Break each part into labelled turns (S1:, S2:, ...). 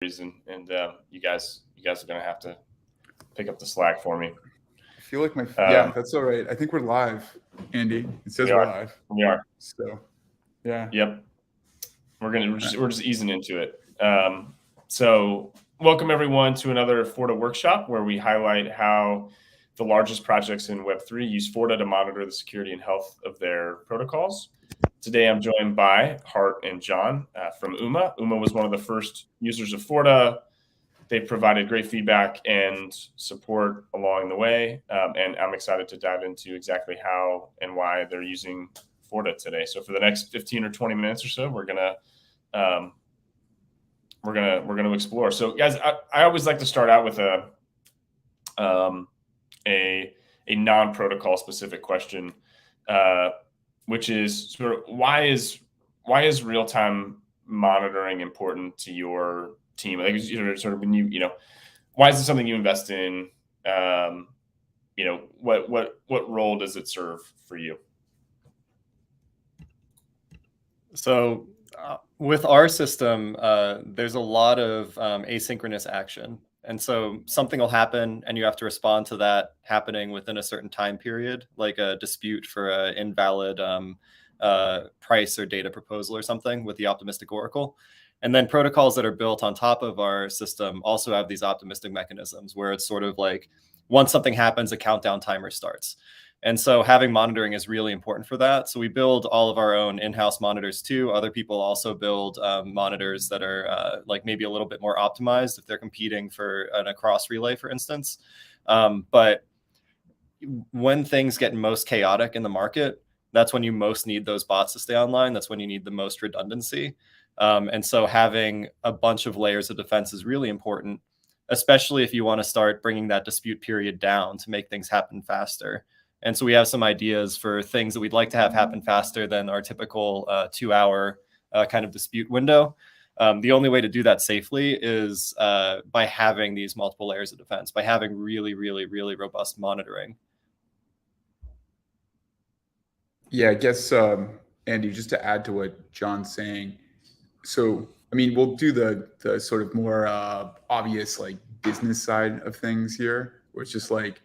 S1: reason, and you guys are gonna have to pick up the slack for me.
S2: I feel like
S1: Um,
S2: that's all right. I think we're live, Andy. It says
S1: we
S2: we're
S1: are,
S2: live.
S1: we are.
S2: So yeah.
S1: Yep,
S2: All
S1: we're just easing into it. So welcome everyone to another Forta workshop where we highlight how the largest projects in Web3 use Forta to monitor the security and health of their protocols. Today, I'm joined by Hart and John from UMA. UMA was one of the first users of Forta. They've provided great feedback and support along the way, and I'm excited to dive into exactly how and why they're using Forta today. So for the next 15 or 20 minutes or so, we're gonna explore. So, guys, I always like to start out with a non-protocol specific question. Which is sort of why is real-time monitoring important to your team? Like, sort of when why is it something you invest in? What role does it serve for you?
S3: So with our system, there's a lot of asynchronous action. And so something will happen and you have to respond to that happening within a certain time period, like a dispute for an invalid price or data proposal or something with the optimistic oracle. And then protocols that are built on top of our system also have these optimistic mechanisms where it's sort of like once something happens, a countdown timer starts. And so having monitoring is really important for that. So we build all of our own in-house monitors too. Other people also build monitors that are like maybe a little bit more optimized if they're competing for an across relay, for instance. But when things get most chaotic in the market, that's when you most need those bots to stay online. That's when you need the most redundancy. And so having a bunch of layers of defense is really important, especially if you want to start bringing that dispute period down to make things happen faster. And so we have some ideas for things that we'd like to have happen faster than our typical 2-hour kind of dispute window. The only way to do that safely is by having these multiple layers of defense, by having really, really, really robust monitoring.
S2: Yeah, I guess, Andy, just to add to what John's saying. So, I mean, we'll do the sort of more obvious like business side of things here, where it's just like,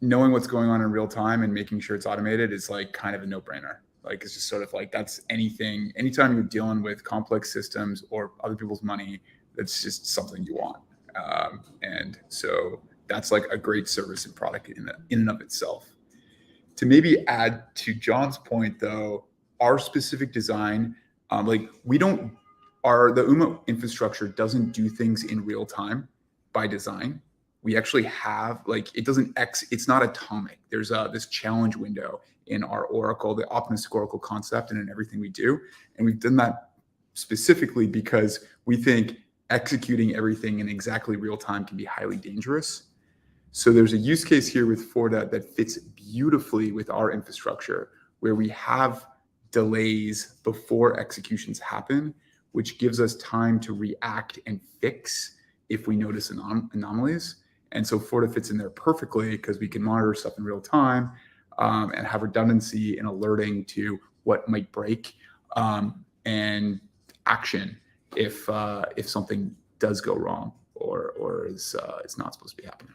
S2: knowing what's going on in real time and making sure it's automated is like kind of a no-brainer. Like it's just sort of like that's anytime you're dealing with complex systems or other people's money, that's just something you want. And so that's like a great service and product in and of itself. To maybe add to John's point though, our specific design, like the UMA infrastructure doesn't do things in real time by design. We actually have it's not atomic. There's this challenge window in our Oracle, the optimistic Oracle concept, and in everything we do. And we've done that specifically because we think executing everything in exactly real time can be highly dangerous. So there's a use case here with Forta that fits beautifully with our infrastructure, where we have delays before executions happen, which gives us time to react and fix if we notice anomalies. And so Forta fits in there perfectly because we can monitor stuff in real time and have redundancy and alerting to what might break and action if something does go wrong or is not supposed to be happening.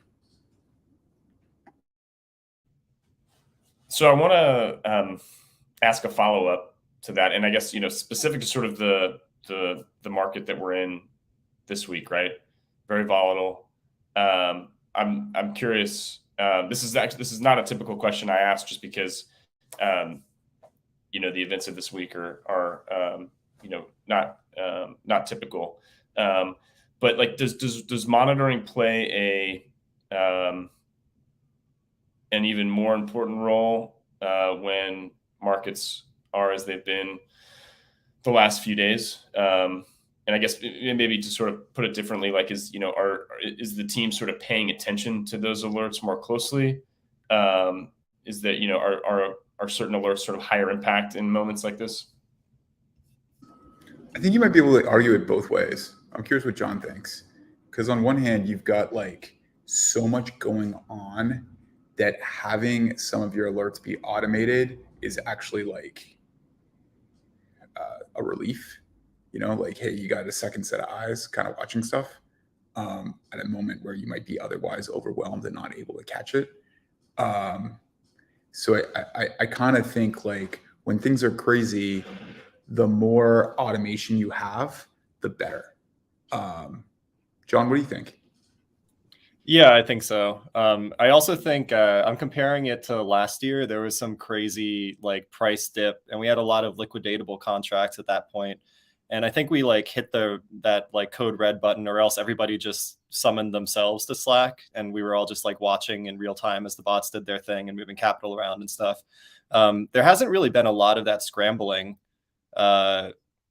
S1: So I want to ask a follow-up to that, and I guess specific to sort of the market that we're in this week, right? Very volatile. I'm curious. This is not a typical question I ask, just because the events of this week are not typical. But like, does monitoring play an even more important role when markets are as they've been the last few days? And I guess maybe to sort of put it differently, like is the team sort of paying attention to those alerts more closely? Is that are certain alerts sort of higher impact in moments like this?
S2: I think you might be able to argue it both ways. I'm curious what John thinks, because on one hand, you've got like so much going on that having some of your alerts be automated is actually like a relief. like, hey, you got a second set of eyes kind of watching stuff at a moment where you might be otherwise overwhelmed and not able to catch it. So I kind of think like when things are crazy, the more automation you have, the better. John, what do you think?
S3: Yeah, I think so. I also think I'm comparing it to last year. There was some crazy like price dip, and we had a lot of liquidatable contracts at that point. And I think we like hit that like code red button, or else everybody just summoned themselves to Slack, and we were all just like watching in real time as the bots did their thing and moving capital around and stuff. There hasn't really been a lot of that scrambling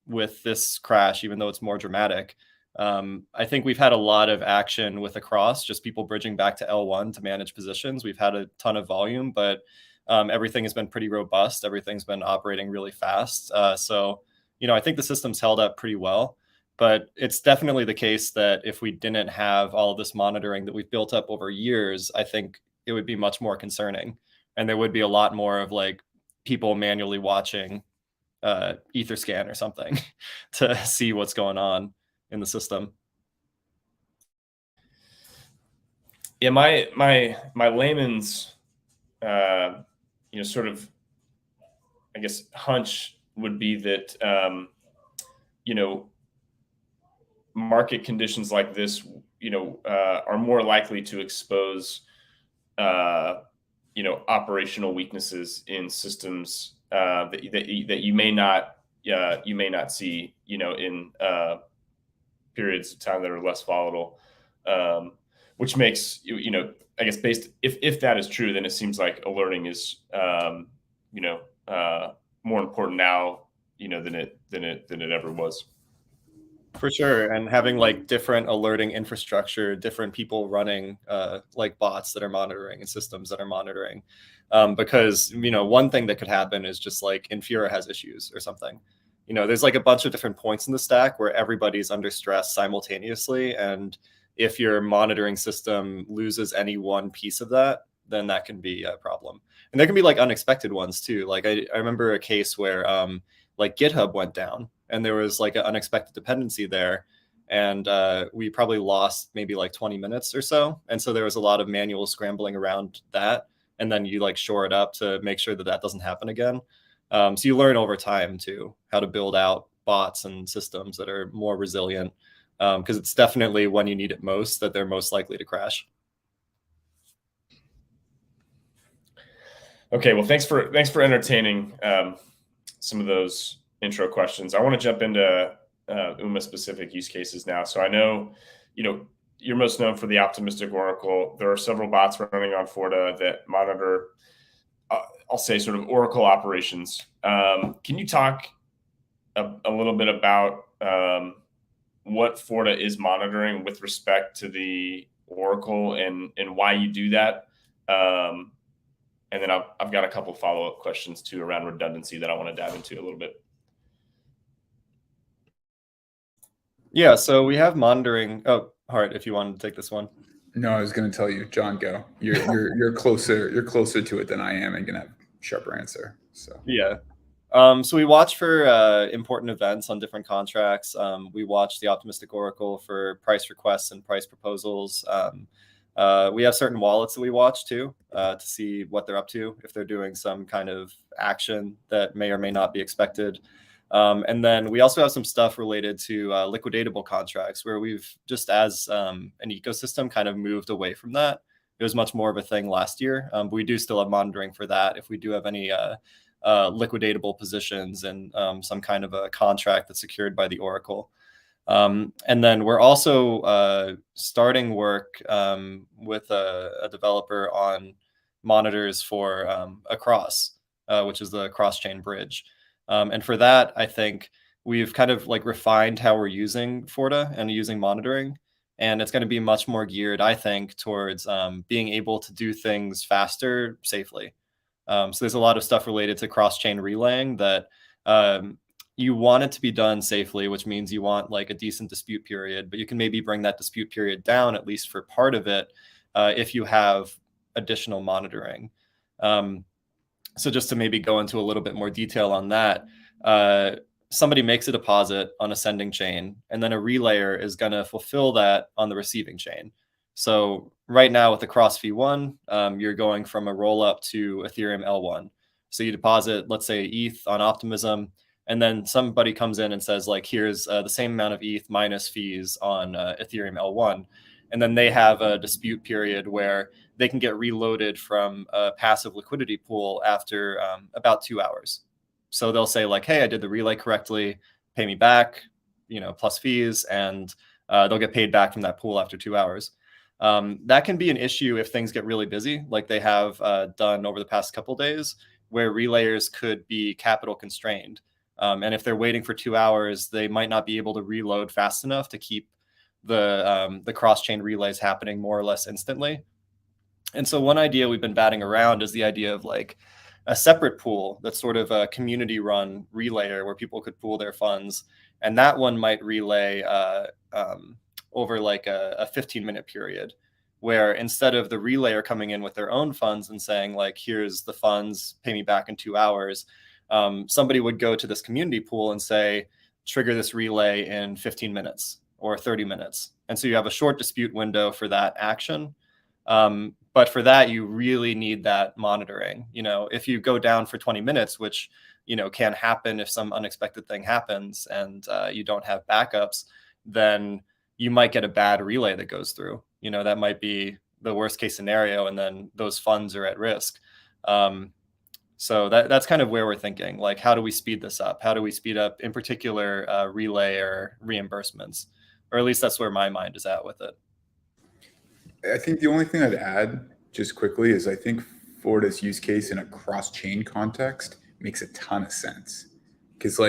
S3: with this crash, even though it's more dramatic. I think we've had a lot of action with across, just people bridging back to L1 to manage positions. We've had a ton of volume, but everything has been pretty robust. Everything's been operating really fast. So, I think the system's held up pretty well, but it's definitely the case that if we didn't have all of this monitoring that we've built up over years, I think it would be much more concerning. And there would be a lot more of like people manually watching Etherscan or something to see what's going on in the system.
S1: Yeah, my layman's sort of, I guess, hunch would be that market conditions like this are more likely to expose operational weaknesses in systems that you may not see in periods of time that are less volatile, which makes I guess if that is true, then it seems like alerting is more important now than it ever was.
S3: For sure. And having like different alerting infrastructure, different people running like bots that are monitoring and systems that are monitoring. Because, one thing that could happen is just like Infura has issues or something. There's like a bunch of different points in the stack where everybody's under stress simultaneously. And if your monitoring system loses any one piece of that, then that can be a problem. And there can be like unexpected ones too. Like I remember a case where like GitHub went down and there was like an unexpected dependency there. And we probably lost maybe like 20 minutes or so. And so there was a lot of manual scrambling around that. And then you like shore it up to make sure that that doesn't happen again. So you learn over time too, how to build out bots and systems that are more resilient. Because it's definitely when you need it most that they're most likely to crash.
S1: Okay, well, thanks for entertaining some of those intro questions. I want to jump into UMA specific use cases now. So I know, you're most known for the optimistic Oracle. There are several bots running on Forta that monitor, I'll say, sort of Oracle operations. Can you talk a little bit about what Forta is monitoring with respect to the Oracle and why you do that? And then I've got a couple follow-up questions too around redundancy that I want to dive into a little bit.
S3: Yeah, so we have monitoring. Oh, Hart, if you wanted to take this one.
S2: No, I was going to tell you, John, go. You're closer. You're closer to it than I am, and gonna have a sharper answer. So
S3: yeah. So we watch for important events on different contracts. We watch the optimistic Oracle for price requests and price proposals. We have certain wallets that we watch too to see what they're up to, if they're doing some kind of action that may or may not be expected. And then we also have some stuff related to liquidatable contracts where we've just as an ecosystem kind of moved away from that. It was much more of a thing last year, but we do still have monitoring for that if we do have any liquidatable positions and some kind of a contract that's secured by the Oracle. And then we're also starting work with a developer on monitors for Across, which is the cross-chain bridge. And for that, I think we've kind of like refined how we're using Forta and using monitoring. And it's going to be much more geared, I think, towards being able to do things faster, safely. So there's a lot of stuff related to cross-chain relaying that you want it to be done safely, which means you want like a decent dispute period, but you can maybe bring that dispute period down, at least for part of it, if you have additional monitoring. So just to maybe go into a little bit more detail on that, somebody makes a deposit on a sending chain, and then a relayer is going to fulfill that on the receiving chain. So right now with the cross V1, you're going from a roll up to Ethereum L1. So you deposit, let's say, ETH on Optimism, and then somebody comes in and says, like, here's the same amount of ETH minus fees on Ethereum L1. And then they have a dispute period where they can get reloaded from a passive liquidity pool after about 2 hours. So they'll say, like, hey, I did the relay correctly, pay me back, plus fees, and they'll get paid back from that pool after 2 hours. That can be an issue if things get really busy, like they have done over the past couple of days, where relayers could be capital constrained. And if they're waiting for 2 hours, they might not be able to reload fast enough to keep the cross-chain relays happening more or less instantly. And so one idea we've been batting around is the idea of like a separate pool that's sort of a community-run relayer where people could pool their funds, and that one might relay over like a 15-minute period, where instead of the relayer coming in with their own funds and saying, like, here's the funds, pay me back in 2 hours, somebody would go to this community pool and say, trigger this relay in 15 minutes or 30 minutes. And so you have a short dispute window for that action. But for that, you really need that monitoring. If you go down for 20 minutes, which, can happen if some unexpected thing happens and you don't have backups, then you might get a bad relay that goes through. That might be the worst case scenario, and then those funds are at risk. So that's kind of where we're thinking, like, how do we speed this up? How do we speed up, in particular, relay or reimbursements? Or at least that's where my mind is at with it.
S2: I think the only thing I'd add just quickly is I think Forta's use case in a cross-chain context makes a ton of sense. Because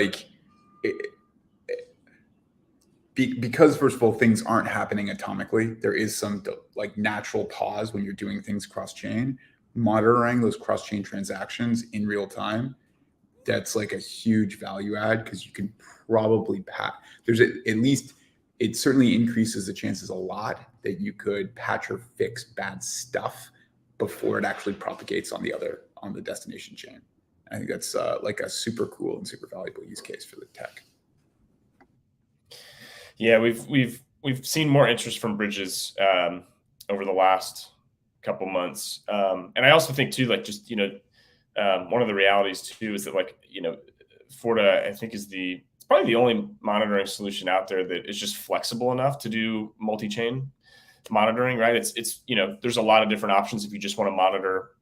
S2: because first of all, things aren't happening atomically. There is some like natural pause when you're doing things cross-chain. Monitoring those cross-chain transactions in real time, that's like a huge value add, because you can probably it certainly increases the chances a lot that you could patch or fix bad stuff before it actually propagates on the destination chain. I think that's like a super cool and super valuable use case for the tech.
S1: Yeah, we've seen more interest from bridges over the last couple months, and I also think too, like, just one of the realities too is that, like, Forta, I think, is probably the only monitoring solution out there that is just flexible enough to do multi-chain monitoring, right? It's there's a lot of different options if you just want to monitor,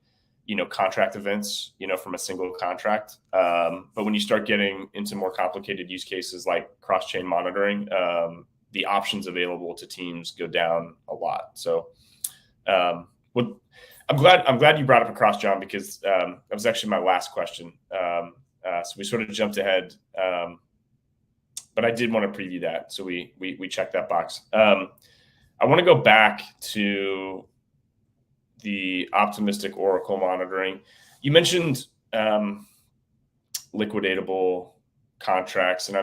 S1: contract events, from a single contract. But when you start getting into more complicated use cases like cross-chain monitoring, the options available to teams go down a lot. So I'm glad you brought up across, John, because that was actually my last question. So we sort of jumped ahead. But I did want to preview that, so we checked that box. I want to go back to the optimistic Oracle monitoring. You mentioned liquidatable contracts, and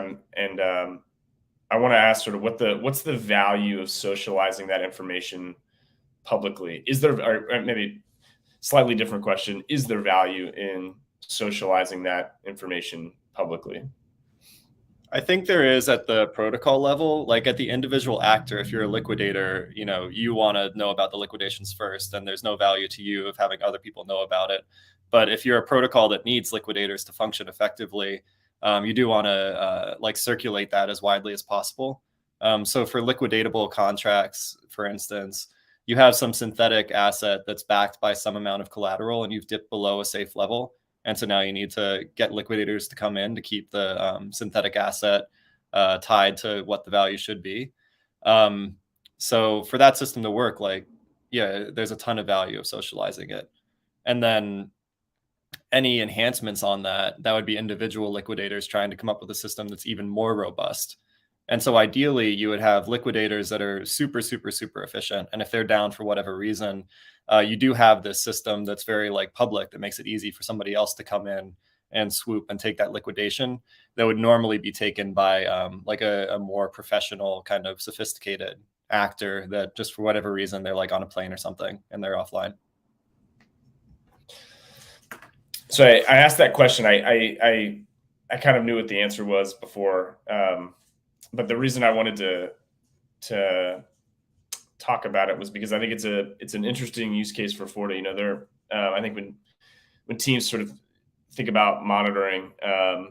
S1: I want to ask sort of what's the value of socializing that information publicly? Is there, or maybe slightly different question, is there value in socializing that information publicly?
S3: I think there is at the protocol level. Like at the individual actor, if you're a liquidator, you want to know about the liquidations first, and there's no value to you of having other people know about it. But if you're a protocol that needs liquidators to function effectively, you do want to circulate that as widely as possible. So for liquidatable contracts, for instance, you have some synthetic asset that's backed by some amount of collateral, and you've dipped below a safe level. And so now you need to get liquidators to come in to keep the synthetic asset tied to what the value should be. So for that system to work, there's a ton of value of socializing it. And then any enhancements on that would be individual liquidators trying to come up with a system that's even more robust. And so ideally, you would have liquidators that are super, super, super efficient. And if they're down for whatever reason, you do have this system that's very public that makes it easy for somebody else to come in and swoop and take that liquidation that would normally be taken by a more professional kind of sophisticated actor that just for whatever reason, they're on a plane or something and they're offline.
S1: So I asked that question. I I kind of knew what the answer was before, but the reason I wanted to talk about it was because I think it's an interesting use case for Forta. I think when teams sort of think about monitoring, I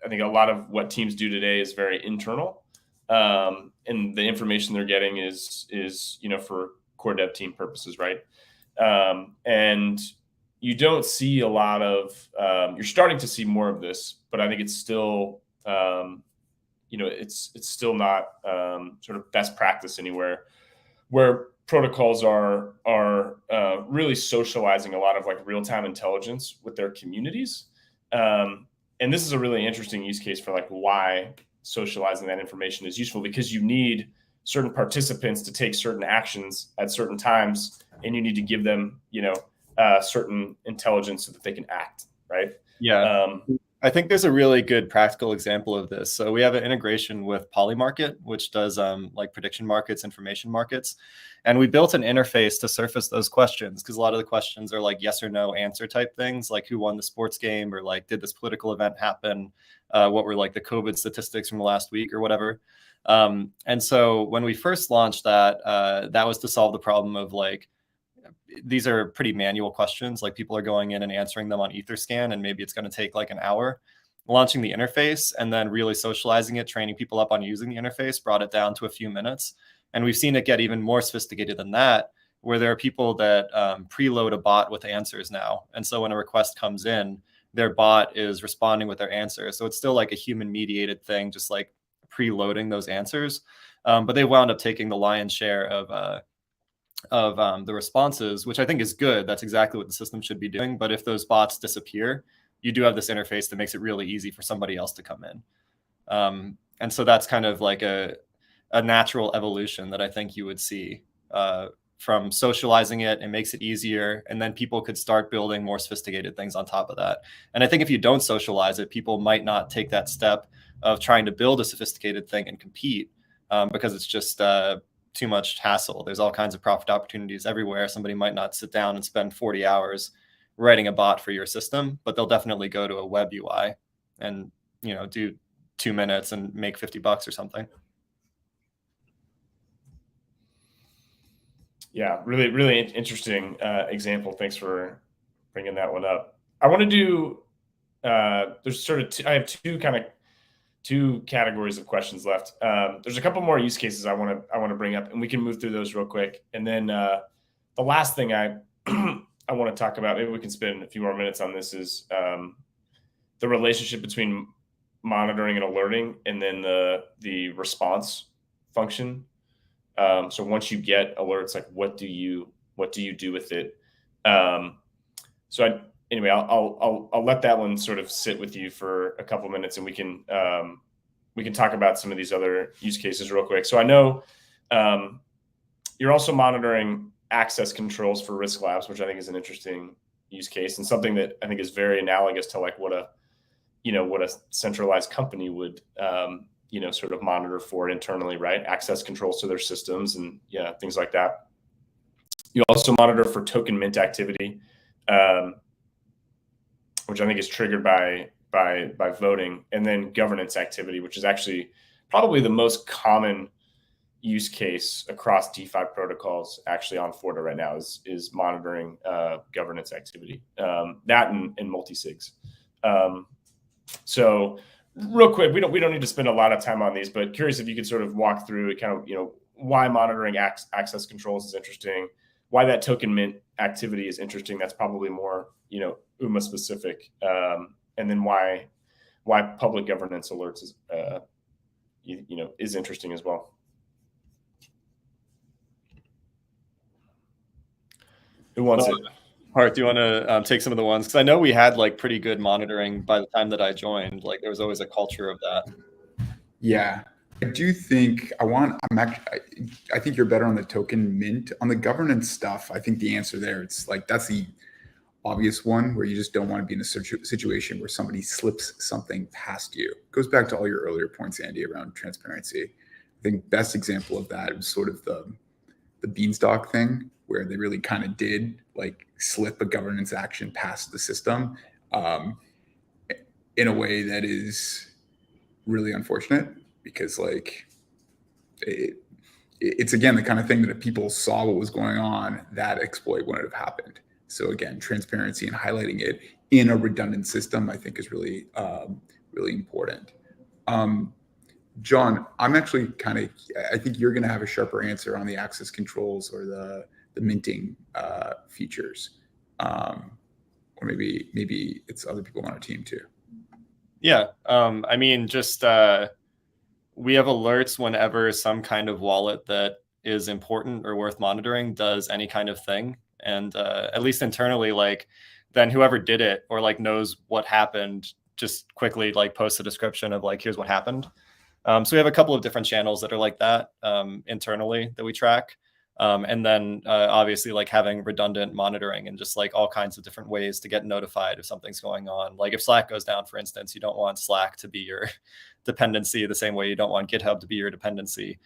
S1: think a lot of what teams do today is very internal, and the information they're getting is for core dev team purposes, right? And you don't see a lot of. You're starting to see more of this, but I think it's still. It's still not sort of best practice anywhere, where protocols are really socializing a lot of like real time intelligence with their communities. And this is a really interesting use case for like why socializing that information is useful, because you need certain participants to take certain actions at certain times, and you need to give them certain intelligence so that they can act, right?
S3: Yeah. I think there's a really good practical example of this. So we have an integration with Polymarket, which does like prediction markets, information markets. And we built an interface to surface those questions, because a lot of the questions are like yes or no answer type things, like who won the sports game, or like did this political event happen? What were like the COVID statistics from the last week or whatever. And so when we first launched that, that was to solve the problem of like, these are pretty manual questions. Like people are going in and answering them on Etherscan, and maybe it's going to take like an hour. Launching the interface and then really socializing it, training people up on using the interface, brought it down to a few minutes. And we've seen it get even more sophisticated than that, where there are people that preload a bot with answers now. And so when a request comes in, their bot is responding with their answer. So it's still like a human mediated thing, just like preloading those answers. But they wound up taking the lion's share of the responses, which I think is good. That's exactly what the system should be doing. But if those bots disappear, you do have this interface that makes it really easy for somebody else to come in. And so that's kind of like a natural evolution that I think you would see from socializing it. It makes it easier. And then people could start building more sophisticated things on top of that. And I think if you don't socialize it, people might not take that step of trying to build a sophisticated thing and compete because it's just too much hassle. There's all kinds of profit opportunities everywhere. Somebody might not sit down and spend 40 hours writing a bot for your system, but they'll definitely go to a web UI and do 2 minutes and make $50 or something.
S1: Yeah, really, really interesting example. Thanks for bringing that one up. I want to do. There's sort of I have two categories of questions left. There's a couple more use cases I want to bring up, and we can move through those real quick. And then the last thing I I want to talk about, maybe we can spend a few more minutes on this, is the relationship between monitoring and alerting, and then the response function. So once you get alerts, like what do you do with it? Anyway, I'll let that one sort of sit with you for a couple minutes, and we can talk about some of these other use cases real quick. So I know you're also monitoring access controls for risk labs, which I think is an interesting use case, and something that I think is very analogous to like what a centralized company would sort of monitor for internally, right? Access controls to their systems and things like that. You also monitor for token mint activity, which I think is triggered by voting, and then governance activity, which is actually probably the most common use case across DeFi protocols actually on Forta right now is monitoring governance activity, that and multi-sigs. So real quick, we don't need to spend a lot of time on these, but curious if you could sort of walk through kind of why monitoring access controls is interesting, why that token mint activity is interesting. That's probably more UMA specific, and then why public governance alerts is interesting as well. Who wants it?
S3: Hart, do you want to take some of the ones? Because I know we had like pretty good monitoring by the time that I joined. Like there was always a culture of that.
S2: Yeah, I do think I think you're better on the token mint. On the governance stuff, I think the answer there, it's like that's the obvious one where you just don't want to be in a situation where somebody slips something past you. It goes back to all your earlier points, Andy, around transparency. I think best example of that was sort of the Beanstalk thing, where they really kind of did like slip a governance action past the system. in a way that is really unfortunate, because like it's again the kind of thing that if people saw what was going on, that exploit wouldn't have happened. So again, transparency and highlighting it in a redundant system, I think, is really really important. John, I'm actually I think you're going to have a sharper answer on the access controls or the minting features, or maybe it's other people on our team too.
S3: Yeah, I mean, just we have alerts whenever some kind of wallet that is important or worth monitoring does any kind of thing, and at least internally, like then whoever did it or like knows what happened, just quickly like post a description of like, here's what happened. So we have a couple of different channels that are like that internally that we track. And then obviously like having redundant monitoring and just like all kinds of different ways to get notified if something's going on. Like if Slack goes down, for instance, you don't want Slack to be your dependency the same way you don't want GitHub to be your dependency.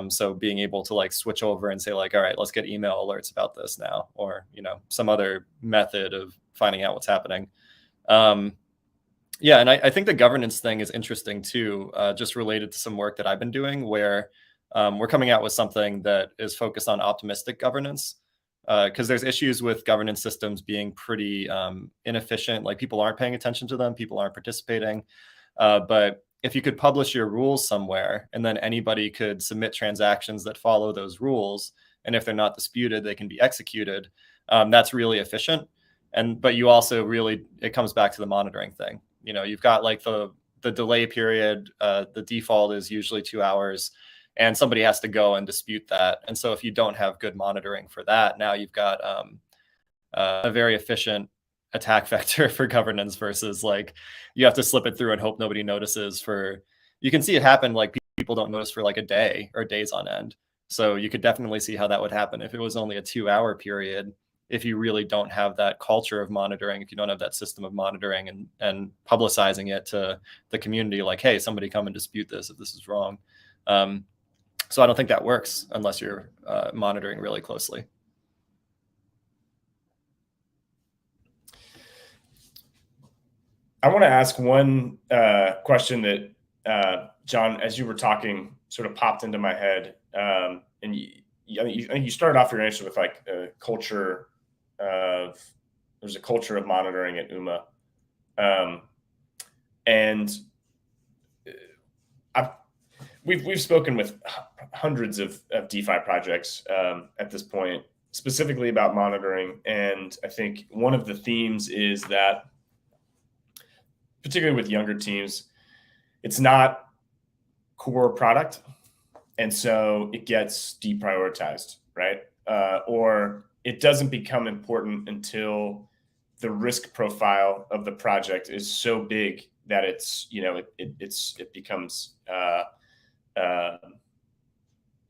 S3: So being able to like switch over and say like, all right, let's get email alerts about this now, or, you know, some other method of finding out what's happening. Yeah, and I think the governance thing is interesting too, just related to some work that I've been doing where we're coming out with something that is focused on optimistic governance, because there's issues with governance systems being pretty inefficient. Like people aren't paying attention to them, people aren't participating. But if you could publish your rules somewhere and then anybody could submit transactions that follow those rules, and if they're not disputed, they can be executed, that's really efficient. But you also really, it comes back to the monitoring thing. You know, you've got like the delay period, the default is usually 2 hours, and somebody has to go and dispute that. And so if you don't have good monitoring for that, now you've got a very efficient attack vector for governance versus like you have to slip it through and hope nobody notices. You can see it happen, like people don't notice for like a day or days on end. So you could definitely see how that would happen if it was only a 2-hour period. If you really don't have that culture of monitoring, if you don't have that system of monitoring and publicizing it to the community, like, hey, somebody come and dispute this if this is wrong. So I don't think that works unless you're monitoring really closely.
S1: I want to ask one question that, John, as you were talking, sort of popped into my head. And you started off your answer with like a culture of, there's a culture of monitoring at UMA. And we've spoken with hundreds of DeFi projects at this point, specifically about monitoring. And I think one of the themes is that, particularly with younger teams, it's not core product. And so it gets deprioritized, right? Or it doesn't become important until the risk profile of the project is so big that it's, you know, it becomes,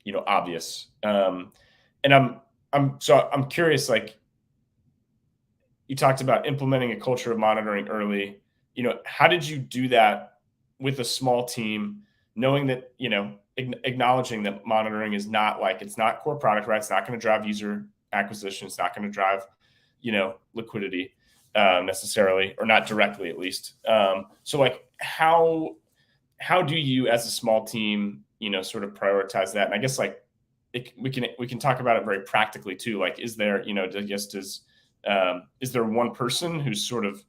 S1: you know, obvious. And I'm curious, like you talked about implementing a culture of monitoring early. You know, how did you do that with a small team, knowing that, you know, acknowledging that monitoring is not like, it's not core product, right? It's not going to drive user acquisition. It's not going to drive, you know, liquidity necessarily, or not directly at least. So like how do you as a small team, you know, sort of prioritize that? And I guess like we can talk about it very practically too. Like, is there, you know, I guess is there one person who's sort of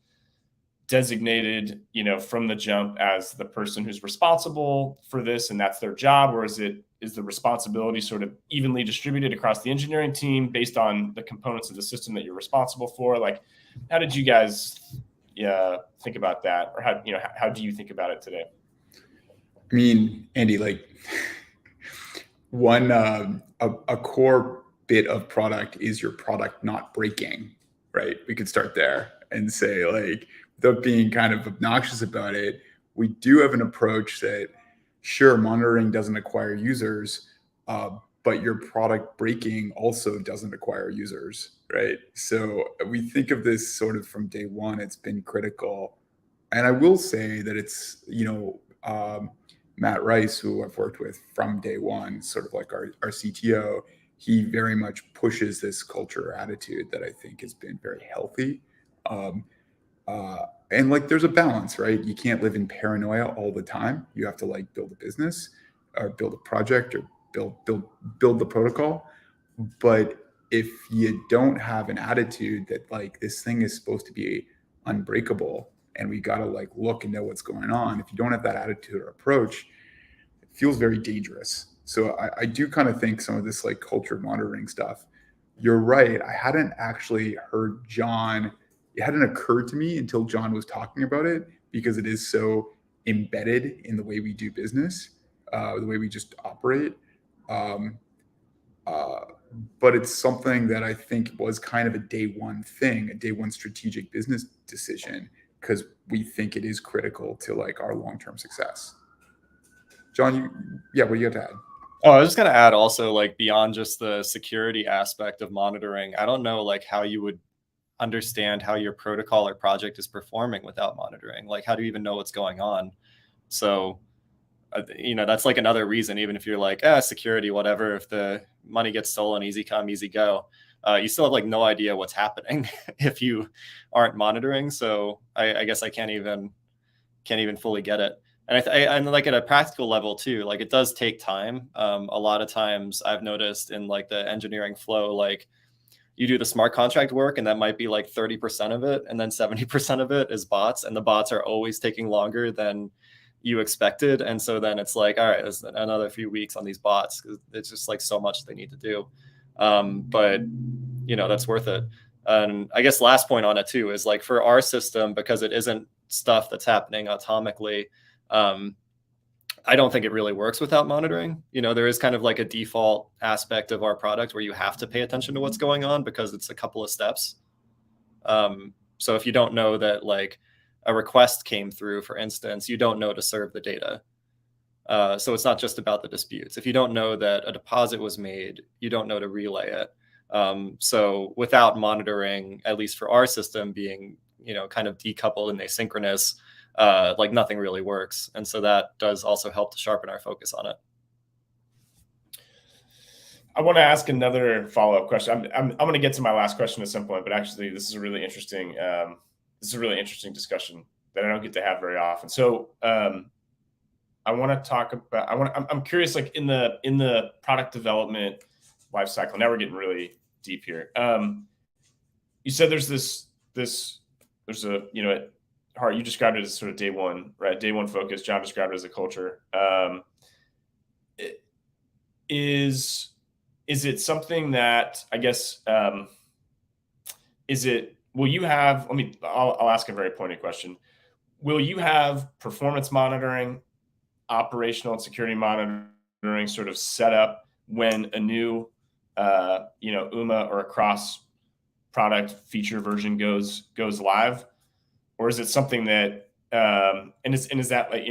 S1: designated, you know, from the jump as the person who's responsible for this and that's their job? Or is the responsibility sort of evenly distributed across the engineering team based on the components of the system that you're responsible for? Like, how did you guys think about that? Or how do you think about it today?
S2: I mean, Andy, like one, a core bit of product is your product not breaking, right? We could start there and say, like, without being kind of obnoxious about it, we do have an approach that, sure, monitoring doesn't acquire users, but your product breaking also doesn't acquire users, right? So we think of this sort of from day one. It's been critical. And I will say that it's, you know, Matt Rice, who I've worked with from day one, sort of like our CTO, he very much pushes this culture or attitude that I think has been very healthy. and like there's a balance, right? You can't live in paranoia all the time. You have to like build a business or build a project or build the protocol. But if you don't have an attitude that like this thing is supposed to be unbreakable and we got to like look and know what's going on, if you don't have that attitude or approach, it feels very dangerous. So I do kind of think some of this like culture monitoring stuff, you're right. I hadn't actually heard John, it hadn't occurred to me until John was talking about it, because it is so embedded in the way we do business, the way we just operate. Um, but it's something that I think was kind of a day one thing, a day one strategic business decision, because we think it is critical to like our long-term success. John, what do you have to add?
S3: Oh, I was just going to add also, like, beyond just the security aspect of monitoring, I don't know like how you would understand how your protocol or project is performing without monitoring. Like, how do you even know what's going on? So that's like another reason, even if you're like, security, whatever, if the money gets stolen, easy come, easy go, you still have like no idea what's happening if you aren't monitoring. So I guess I can't even fully get it. And and like at a practical level too, like it does take time. A lot of times I've noticed in like the engineering flow, like you do the smart contract work and that might be like 30% of it. And then 70% of it is bots, and the bots are always taking longer than you expected. And so then it's like, all right, there's another few weeks on these bots because it's just like so much they need to do. But that's worth it. And I guess last point on it too is like for our system, because it isn't stuff that's happening atomically, I don't think it really works without monitoring. There is kind of like a default aspect of our product where you have to pay attention to what's going on because it's a couple of steps. So if you don't know that like a request came through, for instance, you don't know to serve the data. So it's not just about the disputes. If you don't know that a deposit was made, you don't know to relay it. So without monitoring, at least for our system being, kind of decoupled and asynchronous, like nothing really works. And so that does also help to sharpen our focus on it.
S1: I want to ask another follow-up question. I'm going to get to my last question at some point, but actually this is a really interesting discussion that I don't get to have very often. So I want to talk about, I'm curious, like in the product development life cycle, now we're getting really deep here. You said there's a, Hart, you described it as sort of day one, right? Day one focus. John described it as a culture. Is it something that, I guess, I'll ask a very pointed question. Will you have performance monitoring, operational and security monitoring sort of set up when a new, UMA or a cross product feature version goes live? Or is it something that, is that like,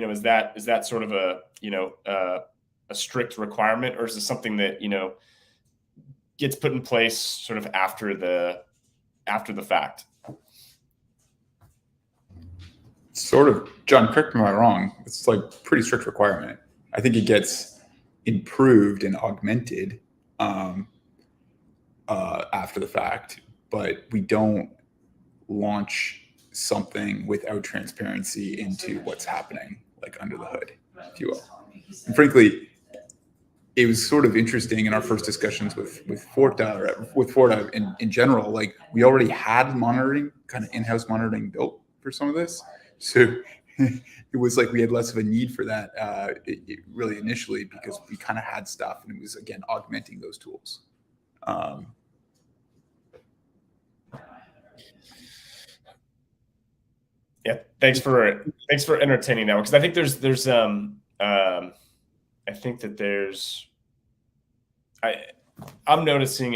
S1: is that sort of a strict requirement, or is it something that, gets put in place sort of after the fact?
S2: Sort of, John, correct me if I'm wrong. It's like pretty strict requirement. I think it gets improved and augmented after the fact, but we don't launch something without transparency into what's happening, like under the hood, if you will. And frankly, it was sort of interesting in our first discussions with Forta, or with Forta in general. Like we already had monitoring, kind of in-house monitoring built for some of this, so it was like we had less of a need for that really initially, because we kind of had stuff, and it was again augmenting those tools.
S1: Yeah, thanks for entertaining that one, because I think I'm noticing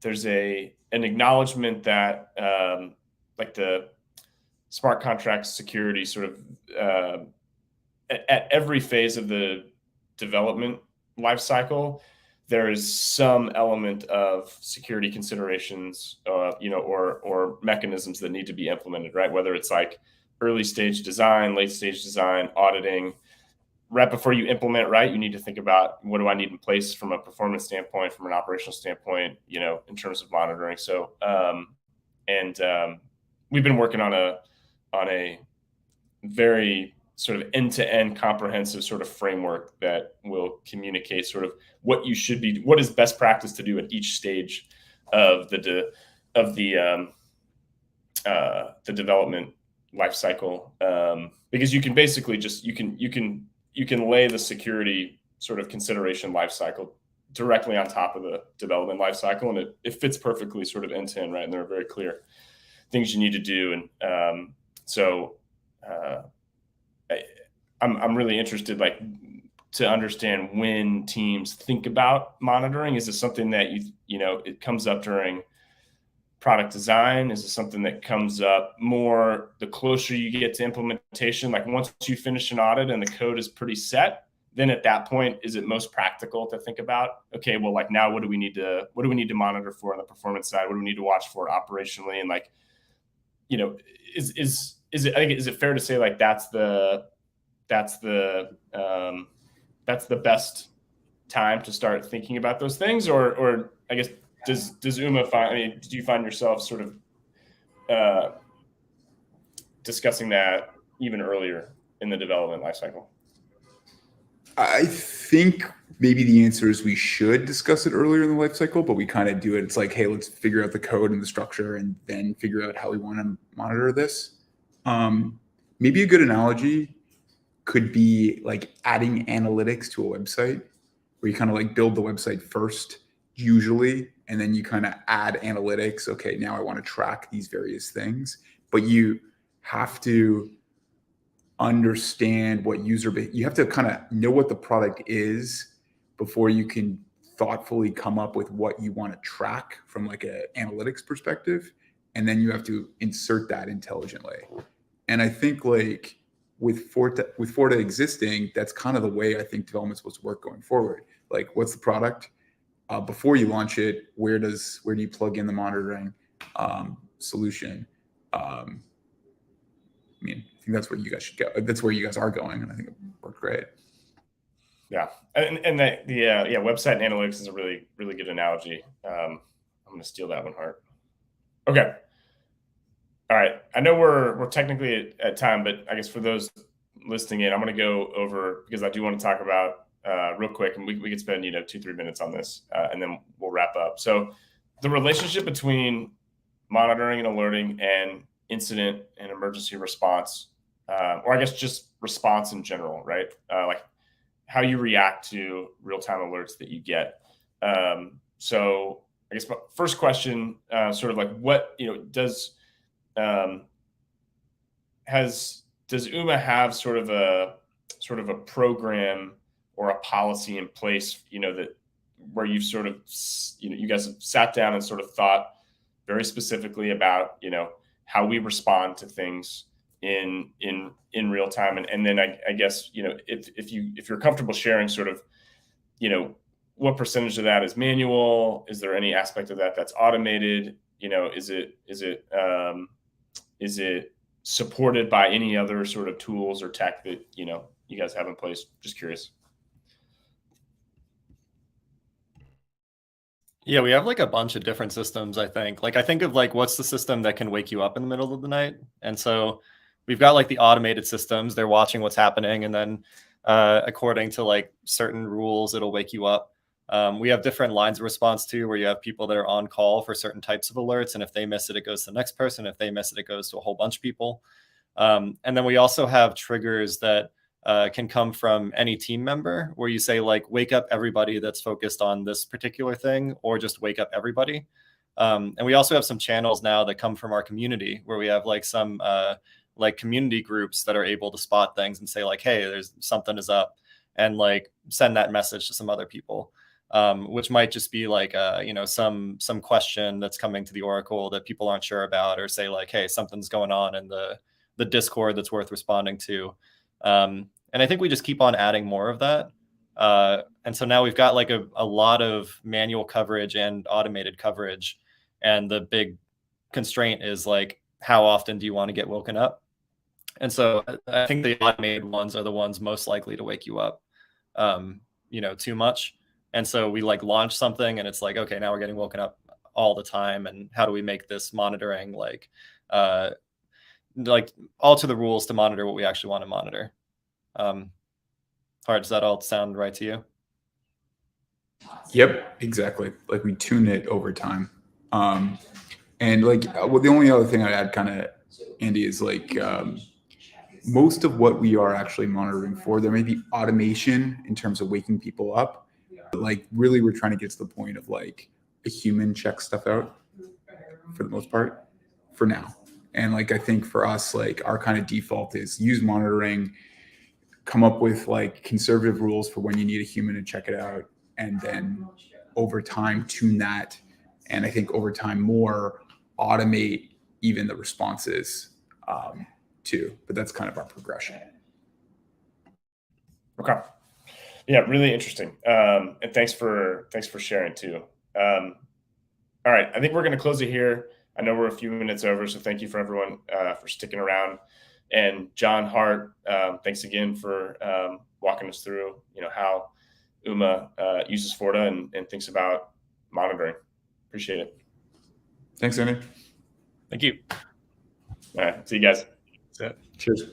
S1: there's an acknowledgement that like the smart contract security sort of at every phase of the development life cycle, there is some element of security considerations, or mechanisms that need to be implemented, right? Whether it's like early stage design, late stage design, auditing. Right before you implement, right, you need to think about, what do I need in place from a performance standpoint, from an operational standpoint, in terms of monitoring. So, we've been working on a very sort of end-to-end comprehensive sort of framework that will communicate sort of what is best practice to do at each stage of the development life cycle, because you can basically just you can lay the security sort of consideration life cycle directly on top of the development life cycle, and it fits perfectly sort of end to end, right? And there are very clear things you need to do, and I'm really interested, like, to understand when teams think about monitoring. Is this something that it comes up during product design? Is it something that comes up more the closer you get to implementation? Like, once you finish an audit and the code is pretty set, then at that point, is it most practical to think about, okay, well, like, now what do we need to monitor for on the performance side? What do we need to watch for operationally? And, like, is it fair to say, like, that's the best time to start thinking about those things? Or I guess, does Uma do you find yourself sort of discussing that even earlier in the development lifecycle?
S2: I think maybe the answer is we should discuss it earlier in the life cycle, but we kind of do it. It's like, hey, let's figure out the code and the structure and then figure out how we want to monitor this. Maybe a good analogy could be like adding analytics to a website, where you kind of like build the website first, usually, and then you kind of add analytics. Okay, now I want to track these various things, but you have to understand what you have to kind of know what the product is before you can thoughtfully come up with what you want to track from like an analytics perspective, and then you have to insert that intelligently. And I think, like, with Forta existing, that's kind of the way I think development's supposed to work going forward. Like, what's the product? Before you launch it, where do you plug in the monitoring solution? I think that's where you guys should go. That's where you guys are going, and I think it worked great.
S1: Yeah, and the website and analytics is a really, really good analogy. I'm going to steal that one, Hart. Okay. All right. I know we're technically at time, but I guess for those listening in, I'm going to go over, because I do want to talk about real quick, and we could spend 2-3 minutes on this, and then we'll wrap up. So the relationship between monitoring and alerting and incident and emergency response, or I guess just response in general, right? Like, how you react to real-time alerts that you get. So I guess my first question, sort of like, what does Uma have sort of a program or a policy in place, that where you've sort of, you guys have sat down and sort of thought very specifically about, how we respond to things in real time, and then I guess, if you're comfortable sharing sort of, what percentage of that is manual? Is there any aspect of that that's automated? Is it supported by any other sort of tools or tech that you guys have in place? Just curious.
S3: Yeah, we have like a bunch of different systems, I think. Like, I think of like, what's the system that can wake you up in the middle of the night? And so we've got like the automated systems. They're watching what's happening, and then according to like certain rules, it'll wake you up. We have different lines of response too, where you have people that are on call for certain types of alerts, and if they miss it, it goes to the next person. If they miss it, it goes to a whole bunch of people. And then we also have triggers that can come from any team member, where you say, like, wake up everybody that's focused on this particular thing, or just wake up everybody. And we also have some channels now that come from our community, where we have like some like community groups that are able to spot things and say, like, hey, there's something is up, and like send that message to some other people, which might just be like some question that's coming to the Oracle that people aren't sure about, or say like, hey, something's going on in the Discord that's worth responding to. And I think we just keep on adding more of that. And so now we've got like a lot of manual coverage and automated coverage. And the big constraint is like, how often do you want to get woken up? And so I think the automated ones are the ones most likely to wake you up, too much. And so we like launch something, and it's like, okay, now we're getting woken up all the time. And how do we make this monitoring like like alter the rules to monitor what we actually want to monitor. Hard, does that all sound right to you?
S2: Yep, exactly. Like we tune it over time. And like, well, the only other thing I'd add, kind of, Andy, is like most of what we are actually monitoring for, there may be automation in terms of waking people up, but like really we're trying to get to the point of like a human check stuff out for the most part for now. And like, I think for us, like our kind of default is use monitoring, come up with like conservative rules for when you need a human to check it out, and then over time tune that. And I think over time more automate even the responses too. But that's kind of our progression.
S1: Okay. Yeah, really interesting. And thanks for sharing too. All right, I think we're going to close it here. I know we're a few minutes over, so thank you for everyone for sticking around. And John Hart, thanks again for walking us through, how UMA uses Forta and thinks about monitoring. Appreciate it.
S2: Thanks, Andy.
S3: Thank you.
S1: All right, see you guys.
S3: That's it.
S2: Cheers.